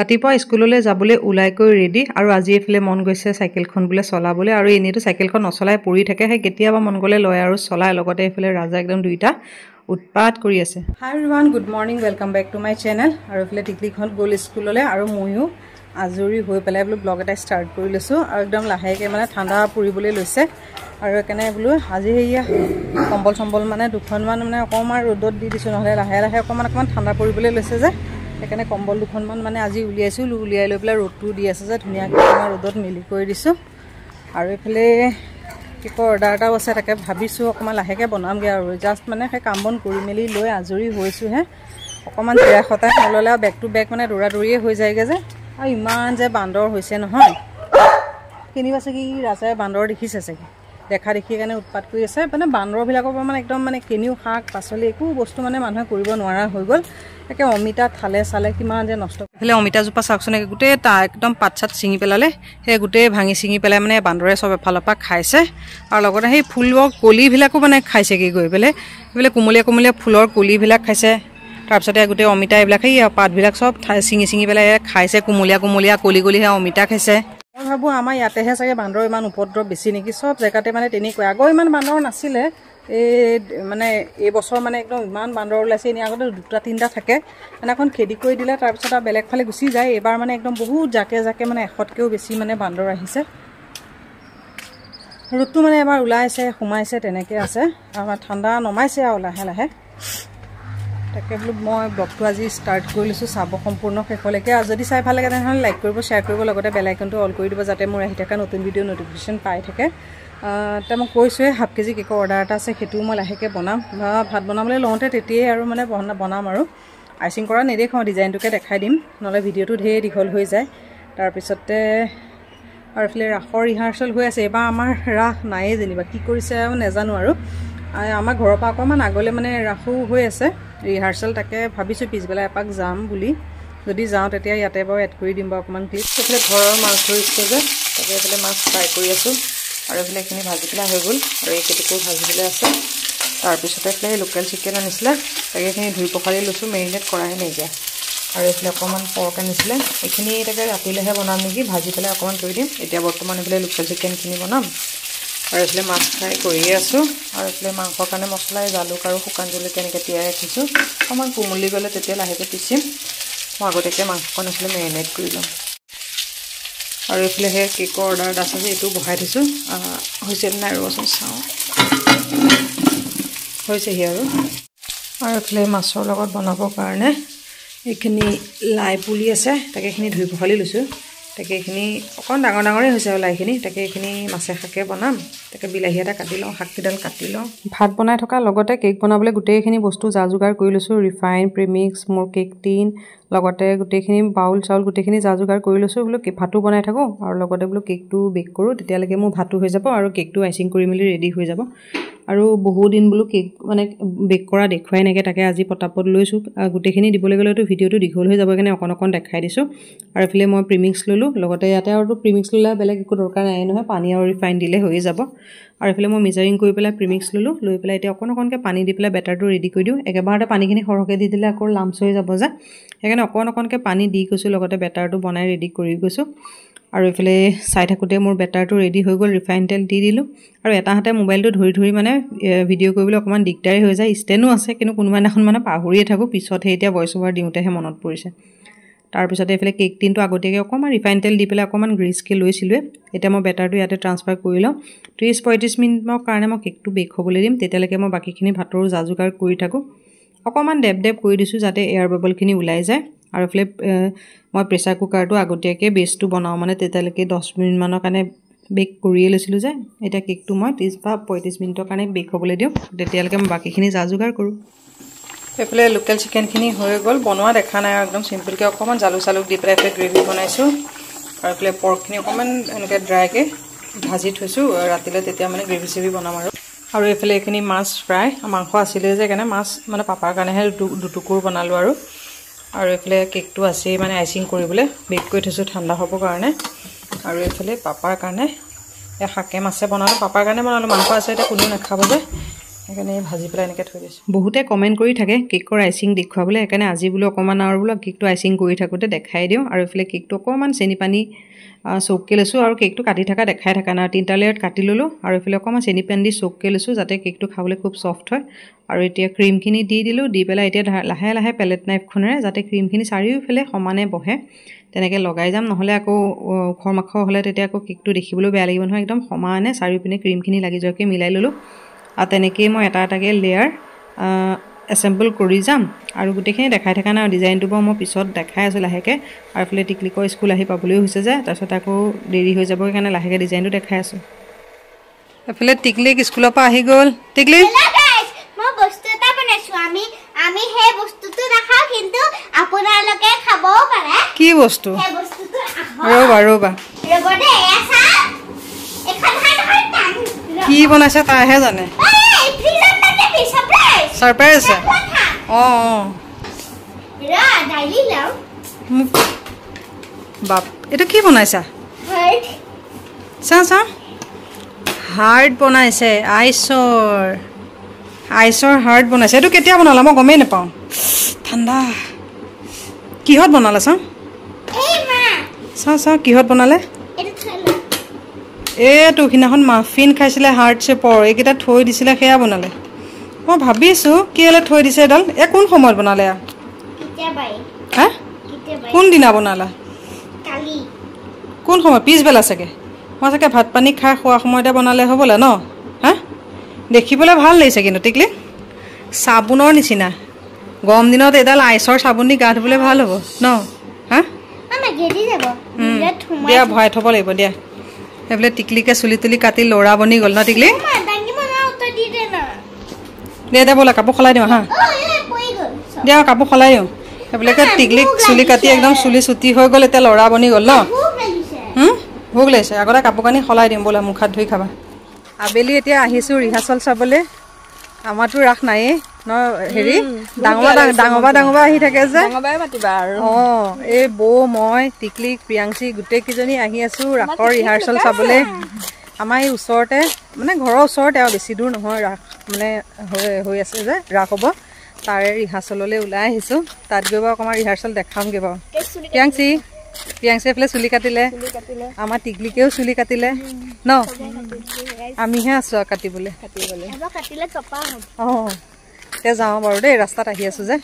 ৰাতিপুৱা স্কুললৈ যাবলৈ ওলাইকৈ ৰেডি আৰু আজি এফালে মন গৈছে চাইকেলখন বোলে চলাবলৈ আৰু এনেইতো চাইকেলখন নচলাই পৰি থাকে সেই কেতিয়াবা মন গ'লে লয় আৰু চলাই লগতে এফালে ৰাজা একদম দুইটা উৎপাত কৰি আছে। Hi everyone, good morning, welcome back to my channel. আৰু এফালে টিকলিখন গ'ল স্কুললৈ আৰু ময়ো আজৰি হৈ পেলাই বোলো ব্লগ এটা ষ্টাৰ্ট কৰি লৈছোঁ আৰু একদম লাহেকৈ মানে ঠাণ্ডা পৰিবলৈ লৈছে আৰু সেইকাৰণে বোলো আজি সেয়া কম্বল চম্বল মানে দুখনমান মানে অকণমান ৰ'দত দি দিছোঁ, নহ'লে লাহে লাহে অকণমান ঠাণ্ডা পৰিবলৈ লৈছে যে সেইকাৰণে কম্বল দুখনমান মানে আজি উলিয়াইছোঁ, উলিয়াই লৈ পেলাই ৰ'দটো দি আছে যে ধুনীয়াকৈ অকণমান ৰ'দত মেলি কৰি দিছোঁ। আৰু এইফালে কেকৰ অৰ্ডাৰ এটাও আছে, তাকে ভাবিছোঁ অকণমান লাহেকৈ বনামগৈ আৰু জাষ্ট মানে সেই কাম বন কৰি মেলি লৈ আজৰি হৈছোঁহে। অকণমান জিৰাই সতাই নল'লে আৰু বেক টু বেক মানে দৌৰা দৌৰিয়ে হৈ যায়গৈ যে, আৰু ইমান যে বান্দৰ হৈছে নহয়। কিনিবা চাগে ৰাজাই বান্দৰ দেখিছে চাগে, দেখা দেখি কাৰণে উৎপাত কৰি আছে। মানে বান্দৰবিলাকৰ পৰা মানে একদম মানে কেনিও শাক পাচলি একো বস্তু মানে মানুহে কৰিব নোৱাৰা হৈ গ'ল। একে অমিতা থালে চালে কিমান যে নষ্ট কৰিলে। অমিতাজোপা চাওকচোন, গোটেই একদম পাত চাত ছিঙি পেলালে, সেই গোটেই ভাঙি ছিঙি পেলাই মানে বান্দৰে চব এফালৰ পৰা খাইছে। আৰু লগতে সেই ফুলৰ কলিবিলাকো মানে খাইছেগৈ গৈ পেলাই, এইবিলাক কোমলীয়া কোমলীয়া ফুলৰ কলিবিলাক খাইছে। তাৰপিছতে গোটেই অমিতা এইবিলাক সেই পাতবিলাক চব ছিঙি ছিঙি পেলাই খাইছে, কোমলীয়া কোমলীয়া কলি কলি সেই অমিতা খাইছে। মই ভাবোঁ আমাৰ ইয়াতেহে চাগে বান্দৰ ইমান উপদ্ৰৱ বেছি নেকি, চব জেগাতে মানে তেনেকুৱা। আগৰ ইমান বান্দৰ নাছিলে, মানে এইবছৰ মানে একদম ইমান বান্দৰ ওলাইছে। এনেই আগতে 2-3টা থাকে, মানে এখন খেদি কৰি দিলে তাৰপিছত আৰু বেলেগ ফালে গুচি যায়। এইবাৰ মানে একদম বহুত জাকে জাকে মানে 100তকৈও বেছি মানে বান্দৰ আহিছে। ৰ'দটো মানে এবাৰ ওলাইছে সোমাইছে তেনেকৈ আছে, আমাৰ ঠাণ্ডা নমাইছে আৰু লাহে লাহে। তাকে বোলো মই ব্লগটো আজি ষ্টাৰ্ট কৰি লৈছোঁ, চাব সম্পূৰ্ণ শেষলৈকে। আৰু যদি চাই ভাল লাগে তেনেহ'লে লাইক কৰিব, শ্বেয়াৰ কৰিব, লগতে বেল আইকনটো অল কৰি দিব যাতে মোৰ আহি থকা নতুন ভিডিঅ' নটিফিকেশ্যন পাই থাকে। এতিয়া মই কৈছোঁৱে ½ কেজি কেকৰ অৰ্ডাৰ এটা আছে, সেইটোও মই লাহেকৈ বনাম। ভাত বনাবলৈ লওঁতে তেতিয়াই আৰু মানে বনাম আৰু আইচিং কৰা নেদেখাওঁ, ডিজাইনটোকে দেখাই দিম, নহ'লে ভিডিঅ'টো ঢেৰ দীঘল হৈ যায়। তাৰপিছতে আৰু এইফালে ৰাসৰ ৰিহাৰ্চেল হৈ আছে। এইবাৰ আমাৰ ৰাস নায়েই যেনিবা, কি কৰিছে আৰু নাজানো। আৰু আমাৰ ঘৰৰ পৰা অকণমান আগলৈ মানে ৰাসো হৈ আছে ৰিহাৰ্চেল। তাকে ভাবিছোঁ পিছবেলা এপাক যাম বুলি, যদি যাওঁ তেতিয়া ইয়াতে বাৰু এড কৰি দিম বাৰু অকণমান ক্লিপ। এইফালে ঘৰৰ মাছ ধৰিছে যে, তাকে এইফালে মাছ ফ্ৰাই কৰি আছোঁ। আৰু এইফালে এইখিনি ভাজি পেলাই হৈ গ'ল, আৰু এইকেইটাকো ভাজি পেলাই আছে। তাৰপিছতে এইফালে লোকেল চিকেন আনিছিলে, তাকে এইখিনি ধুই পখালি লৈছোঁ, মেৰিনেট কৰাই নাই এতিয়া। আৰু এইফালে অকণমান পৰ্ক আনিছিলে, এইখিনি তাকে ৰাতিলৈহে বনাম নেকি, ভাজি পেলাই অকণমান থৈ দিম। এতিয়া বৰ্তমান এইফালে লোকেল চিকেনখিনি বনাম। আৰু এইফালে মাছ ফ্ৰাই কৰিয়ে আছোঁ। আৰু এইফালে মাংসৰ কাৰণে মছলা জালুক আৰু শুকান জলকীয়া এনেকৈ তিয়াই ৰাখিছোঁ। অকণমান কোমলি গ'লে তেতিয়া লাহেকৈ পিচিম। মই আগতীয়াকৈ মাংসকণ এইফালে মেৰিনেট কৰি ল'ম। আৰু এইফালে সেই কেকৰ অৰ্ডাৰ এটা আছে যে, এইটো বহাই থৈছোঁ। হৈছিল নাই ৰ'বচোন চাওঁ, হৈছেহি। আৰু এইফালে মাছৰ লগত বনাবৰ কাৰণে এইখিনি লাই পুলি আছে, তাকে এইখিনি ধুই পখালি লৈছোঁ। তাকে এইখিনি অকণ ডাঙৰ ডাঙৰেই হৈছে আৰু লাইখিনি। তাকে এইখিনি মাছে শাকে বনাম। তাকে বিলাহী এটা কাটি লওঁ, শাককেইডাল কাটি লওঁ। ভাত বনাই থকাৰ লগতে কেক বনাবলৈ গোটেইখিনি বস্তু যা যোগাৰ কৰি লৈছোঁ। ৰিফাইন, প্ৰিমিক্স, মোৰ কেক টিন, লগতে গোটেইখিনি বাউল চাউল গোটেইখিনি যা যোগাৰ কৰি লৈছোঁ। বোলো ভাতো বনাই থাকোঁ আৰু লগতে বোলো কেকটো বেক কৰোঁ, তেতিয়ালৈকে মোৰ ভাতো হৈ যাব আৰু কেকটো আইচিং কৰি মেলি ৰেডি হৈ যাব। আৰু বহুদিন বোলো কেক মানে বেক কৰা দেখুৱাই নাইকিয়া, তাকে আজি পটাপট লৈছোঁ। গোটেইখিনি দিবলৈ গ'লেতো ভিডিঅ'টো দীঘল হৈ যাব, সেইকাৰণে অকণ অকণ দেখাই দিছোঁ। আৰু এইফালে মই প্ৰিমিক্স ল'লোঁ, লগতে ইয়াতে আৰু প্ৰিমিক্স ল'লে বেলেগ একো দৰকাৰ নাই নহয়, পানী আৰু ৰিফাইন দিলে হৈয়ে যাব। আৰু এইফালে মই মেজাৰিং কৰি পেলাই প্ৰিমিক্স ল'লোঁ, লৈ পেলাই এতিয়া অকণ অকণকৈ পানী দি পেলাই বেটাৰটো ৰেডি কৰি দিওঁ। একেবাৰতে পানীখিনি সৰহকৈ দি দিলে আকৌ লামচ হৈ যাব যে, সেইকাৰণে অকণ অকণকৈ পানী দি গৈছোঁ, লগতে বেটাৰটো বনাই ৰেডি কৰি গৈছোঁ। আৰু এইফালে চাই থাকোঁতে মোৰ বেটাৰটো ৰেডি হৈ গ'ল, ৰিফাইন তেল দি দিলোঁ। আৰু এটা হাতে মোবাইলটো ধৰি ধৰি মানে ভিডিঅ' কৰিবলৈ অকণমান দিগদাৰী হৈ যায়। ষ্টেণ্ডো আছে, কিন্তু কোনোবা দিনাখন মানে পাহৰিয়ে থাকোঁ, পিছতহে এতিয়া ভইচ অভাৰ দিওঁতেহে মনত পৰিছে। তাৰপিছতে এইফালে কেক টিনটো আগতীয়াকৈ অকণমান ৰিফাইন তেল দি পেলাই অকণমান গ্ৰীচকৈ লৈছিলোঁ। এতিয়া মই বেটাৰটো ইয়াতে ট্ৰান্সফাৰ কৰি লওঁ। 30-35 মিনিটৰ কাৰণে মই কেকটো বেক হ'বলৈ দিম, তেতিয়ালৈকে মই বাকীখিনি ভাতৰো যা যোগাৰ কৰি থাকোঁ। অকণমান ডেপ কৰি দিছোঁ যাতে এয়াৰ বাবলখিনি ওলাই যায়। আৰু এইফালে মই প্ৰেছাৰ কুকাৰটো আগতীয়াকৈ বেচটো বনাওঁ, মানে তেতিয়ালৈকে 10 মিনিটমানৰ কাৰণে বেক কৰিয়ে লৈছিলোঁ যে, এতিয়া কেকটো মই 30 বা 35 মিনিটৰ কাৰণে বেক হ'বলৈ দিওঁ, তেতিয়ালৈকে মই বাকীখিনি যা যোগাৰ কৰোঁ। এইফালে লোকেল চিকেনখিনি হৈ গ'ল, বনোৱা দেখা নাই আৰু একদম চিম্পুলকৈ অকণমান জালুক চালুক দি পেলাই এইফালে গ্ৰেভি বনাইছোঁ। আৰু এইফালে পৰ্কখিনি অকণমান এনেকৈ ড্ৰাইকৈ ভাজি থৈছোঁ, ৰাতিলৈ তেতিয়া মানে গ্ৰেভি চেভি বনাম। আৰু এইফালে এইখিনি মাছ ফ্ৰাই, মাংস আছিলে যে সেইকাৰণে মাছ মানে পাপাৰ কাৰণেহে দুটুকুৰ বনালোঁ। আৰু এইফালে কেকটো আছেই মানে আইচিং কৰিবলৈ বেক কৰি থৈছোঁ ঠাণ্ডা হ'বৰ কাৰণে। আৰু এইফালে পাপাৰ কাৰণে শাকে মাছে বনালোঁ, পাপাৰ কাৰণে বনালোঁ, মাংস আছে এতিয়া কোনেও নাখাব যে, সেইকাৰণে ভাজি পেলাই এনেকৈ থৈ দিছোঁ। বহুতে কমেণ্ট কৰি থাকে কেকৰ আইচিং দেখুৱাবলৈ, সেইকাৰণে আজি বোলো অকণমান আৰু বোলো কেকটো আইচিং কৰি থাকোঁতে দেখাই দিওঁ। আৰু এইফালে কেকটো অকণমান চেনি পানী চৌককৈ লৈছোঁ, আৰু কেকটো কাটি থকা দেখাই থকা নাই, 3টা লেয়াৰত কাটি ল'লোঁ। আৰু এইফালে অকণমান চেনি পানী দি চৌককৈ লৈছোঁ যাতে কেকটো খাবলৈ খুব ছফ্ট হয়। আৰু এতিয়া ক্ৰীমখিনি দি দিলোঁ, দি পেলাই এতিয়া লাহে লাহে পেলেট নাইফখনেৰে যাতে ক্ৰীমখিনি চাৰিওফালে সমানে বহে তেনেকৈ লগাই যাম, নহ'লে আকৌ ওখৰ মাখৰ হ'লে তেতিয়া আকৌ কেকটো দেখিবলৈও বেয়া লাগিব নহয়। একদম সমানে চাৰিওপিনে ক্ৰীমখিনি লাগি যোৱাকৈ মিলাই ল'লোঁ। আৰু তেনেকৈয়ে মই এটা এটাকৈ লেয়াৰ এছেম্বল কৰি যাম। আৰু গোটেইখিনি দেখাই থকা নাই, ডিজাইনটো বাৰু মই পিছত দেখাই আছোঁ লাহেকৈ। আৰু এইফালে টিকলিকৰ স্কুল আহি পাবলৈও হৈছে যে, তাৰপিছত আকৌ দেৰি হৈ যাব, সেইকাৰণে লাহেকৈ ডিজাইনটো দেখাই আছোঁ। এইফালে টিকলিক স্কুলৰ পৰা আহি গ'ল। টিকলি মই বস্তু এটা বনাইছোঁ, আমি সেই বস্তুটো নাখাওঁ, কিন্তু আপোনালোকে খাবও পাৰে। কি বস্তু? সেই বস্তুটো ৰ'বা ৰ'বা, কি বনাইছে তাইহে জানে। ছাৰপ্ৰাইজ আছে। অঁ বাপ, এইটো কি বনাইছা? চাওঁ চাওঁ, হাৰ্ট বনাইছে, আইচৰ হাৰ্ট বনাইছে। এইটো কেতিয়া বনালা? মই গমেই নাপাওঁ। ঠাণ্ডা। কিহত বনালে? চাওঁ চাওঁ কিহত বনালে? এইটো সিদিনাখন মাফিন খাইছিলে হাৰ্ট শ্বেপৰ, এইকেইটা থৈ দিছিলে, সেয়া বনালে। মই ভাবিছোঁ কেলৈ থৈ দিছে এডাল। কোন সময়ত বনালে? হা, কোনদিনা বনালা? কোন সময়? পিছবেলা চাগে। মই চাগে ভাত পানী খাই খোৱা সময়তে বনালে হ'বলা ন? হা, দেখিবলৈ ভাল লাগিছে কিন্তু টিকলি, চাবোনৰ নিচিনা। গৰম দিনত এডাল আইচৰ চাবোন দি গা ধুবলৈ ভাল হ'ব ন? হা, দিয়া ভৰাই থ'ব লাগিব দিয়া। সেইফালে টিকলিকে চুলি তুলি কাটি ল'ৰা বনি গ'ল ন টিকলি? দে বোলে কাপোৰ সলাই দিওঁ। হা দিয়া, কাপোৰ সলাই দিওঁ। সেইবিলাকে টিকলিক চুলি কাটি একদম চুলি চুটি হৈ গ'ল, এতিয়া ল'ৰা বনি গ'ল ন? ভোক লাগিছে, আগতে কাপোৰ কানি সলাই দিম বোলে, মুখ হাত ধুই খাবা। আবেলি এতিয়া আহিছোঁ ৰিহাৰ্চেল চাবলৈ। আমাৰতো ৰাস নায়েই ন, হেৰি ডাঙৰ আহি থাকে যে। অঁ, এই বৌ, মই, টিকলি, প্ৰিয়াংশী গোটেইকেইজনী আহি আছোঁ ৰাসৰ ৰিহাৰ্চেল চাবলৈ। আমাৰ এই ওচৰতে, মানে ঘৰৰ ওচৰতে আৰু বেছি দূৰ নহয়, ৰাস মানে হৈ আছে যে, ৰাস হ'ব তাৰে ৰিহাৰ্চেললৈ ওলাই আহিছোঁ। তাত গৈ বাৰু অকণমান ৰিহাৰ্চেল দেখামগৈ বাৰু। প্ৰিয়াংশী এইফালে চুলি কাটিলে, আমাৰ টিকলিকেও চুলি কাটিলে ন? আমিহে আছোঁ আৰু কাটিবলৈ। অঁ, এতিয়া যাওঁ বাৰু দেই, ৰাস্তাত আহি আছোঁ যে।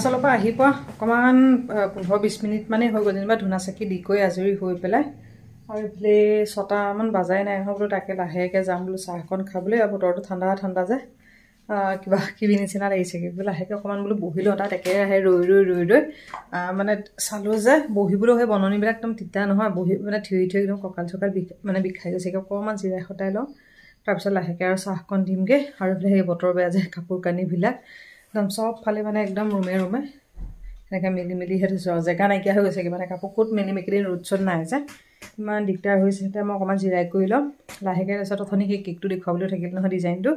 অৰুণাচলৰ পৰা আহি পোৱা অকণমান 15-20 মিনিট মানে হৈ গ'ল যেনিবা ধূনা চাকি দি কৰি আজৰি হৈ পেলাই আৰু এইফালে 6টামান বাজাই নাই নহয় বোলো তাকে লাহেকৈ যাম বোলো চাহ অকণ খাবলৈ আৰু বতৰটো ঠাণ্ডা ঠাণ্ডা যে কিবা কিবি নিচিনা লাগিছে বোলো লাহেকৈ অকণমান বোলো বহিলোঁ তাত একেৰাহে ৰৈ মানে চালোঁ যে বহিবলৈ সেই বননিবিলাক একদম তিতা নহয় বহি মানে থিয় একদম কঁকাল চকাল মানে বিষাই গৈছে অকণমান জিৰাই সতাই লওঁ তাৰপিছত লাহেকৈ আৰু চাহকণ দিমগৈ আৰু এইফালে সেই বতৰ বেয়া যে কাপোৰ কানিবিলাক একদম চব ফালে মানে একদম ৰুমে এনেকৈ মেলিহে থৈছোঁ আৰু জেগা নাইকিয়া হৈ গৈছেগৈ মানে কাপোৰ ক'ত মেলি ৰ'দ চ'দ নাই যে ইমান দিগদাৰ হৈছে এতিয়া মই অকণমান জিৰাই কৰি ল'ম লাহেকৈ তাৰপিছত অথনি সেই কেকটো দেখুৱাবলৈ থাকিল নহয় ডিজাইনটো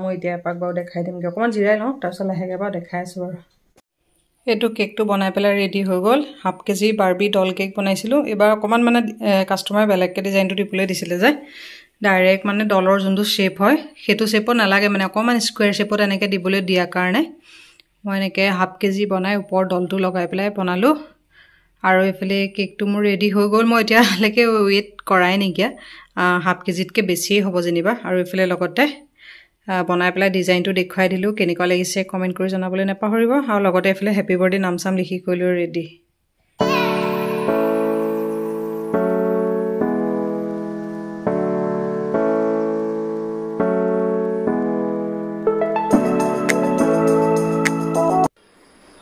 মই এতিয়া এপাক বাৰু দেখাই দিমগৈ অকণমান জিৰাই লওঁ তাৰপিছত লাহেকৈ বাৰু দেখাই আছোঁ বাৰু এইটো কেকটো বনাই পেলাই ৰেডি হৈ গ'ল 1/2 কেজি বাৰ্বি ডল কেক বনাইছিলোঁ এইবাৰ অকণমান মানে কাষ্টমাৰে বেলেগকৈ ডিজাইনটো দিবলৈ দিছিলে যে ডাইৰেক্ট মানে ডলৰ যোনটো শ্বেপ হয় সেইটো শ্বেপত নালাগে মানে অকণমান স্কুৱেৰ শ্বেপত এনেকৈ দিবলৈ দিয়াৰ কাৰণে মই এনেকৈ 1/2 কেজি বনাই ওপৰ ডলটো লগাই পেলাই বনালোঁ আৰু এইফালে কেকটো মোৰ ৰেডি হৈ গ'ল মই এতিয়ালৈকে ৱেইট কৰাই নাইকিয়া 1/2 কেজিতকৈ বেছিয়ে হ'ব যেনিবা আৰু এইফালে লগতে বনাই পেলাই ডিজাইনটো দেখুৱাই দিলোঁ কেনেকুৱা লাগিছে কমেণ্ট কৰি জনাবলৈ নাপাহৰিব আৰু লগতে এইফালে হেপী বাৰ্থডে নাম চাম লিখি কৰিলোঁ ৰেডি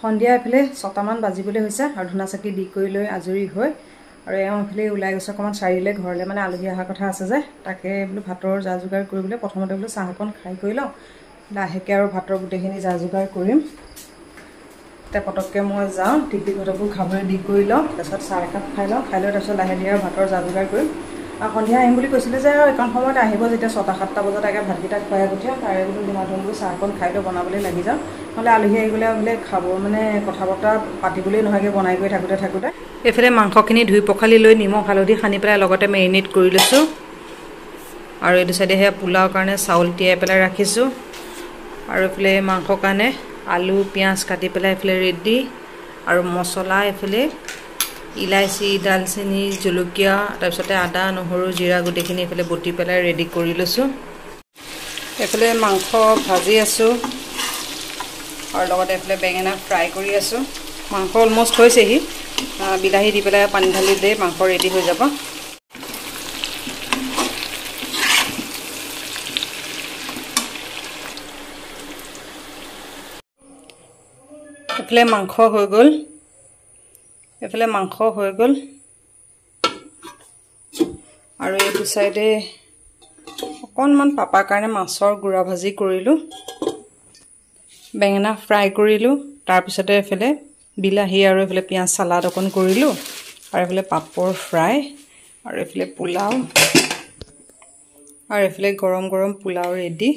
সন্ধিয়া এইফালে 6টামান বাজিবলৈ হৈছে আৰু ধূনা চাকি দি কৰি লৈ আজৰি হৈ আৰু এওঁ এইফালে ওলাই গৈছে অকণমান চাৰিলে ঘৰলৈ মানে আলহী অহাৰ কথা আছে যে তাকে বোলো ভাতৰ যা যোগাৰ কৰিবলৈ প্ৰথমতে বোলো চাহ অকণ খাই কৰি লওঁ লাহেকৈ আৰু ভাতৰ গোটেইখিনি যা যোগাৰ কৰিম এতিয়া পটককৈ মই যাওঁ টিকটিকহঁতকো খাবলৈ দি কৰি লওঁ তাৰপিছত চাহ একাপ খাই লওঁ খাই লৈ তাৰপিছত লাহে ধীৰে আৰু ভাতৰ যা যোগাৰ কৰিম আৰু সন্ধিয়া আহিম বুলি কৈছিলে যে আৰু এইকণ সময়ত আহিব যেতিয়া 6-7টা বজাত আগে ভাতকেইটা খুৱাই পঠিয়াম তাৰে বোলো ধুমাধুমকৈ চাহ অকণ খাই লৈ বনাবলৈ লাগি যাওঁ নহ'লে আলহী আহিবলৈ বোলে খাব মানে কথা বতৰা পাতিবলৈ নহয়গৈ বনাই কৰি থাকোঁতে এইফালে মাংসখিনি ধুই পখালি লৈ নিমখ হালধি সানি পেলাই লগতে মেৰিনেট কৰি লৈছোঁ আৰু এইটো চাইডে সেয়া পোলাওৰ কাৰণে চাউল তিয়াই পেলাই ৰাখিছোঁ আৰু এইফালে মাংসৰ কাৰণে আলু পিঁয়াজ কাটি পেলাই এইফালে ৰেডি আৰু মছলা এইফালে ইলাইচি দালচেনি জলকীয়া তাৰপিছতে আদা নহৰু জিৰা গোটেইখিনি এইফালে বটি পেলাই ৰেডি কৰি লৈছোঁ এইফালে মাংস ভাজি আছোঁ আৰু লগতে এইফালে বেঙেনা ফ্ৰাই কৰি আছোঁ মাংস অলমষ্ট হৈছেহি বিলাহী দি পেলাই পানী ঢালি দি মাংস ৰেডি হৈ যাব এইফালে মাংস হৈ গ'ল আৰু এইটো চাইডে অকণমান পাপাৰ কাৰণে মাছৰ গুড়া ভাজি কৰিলোঁ বেঙেনা ফ্ৰাই কৰিলোঁ তাৰপিছতে এইফালে বিলাহী আৰু এইফালে পিঁয়াজ চালাড অকণ কৰিলোঁ আৰু এইফালে পাপৰ ফ্ৰাই আৰু এইফালে পোলাও আৰু এইফালে গৰম গৰম পোলাও ৰেডি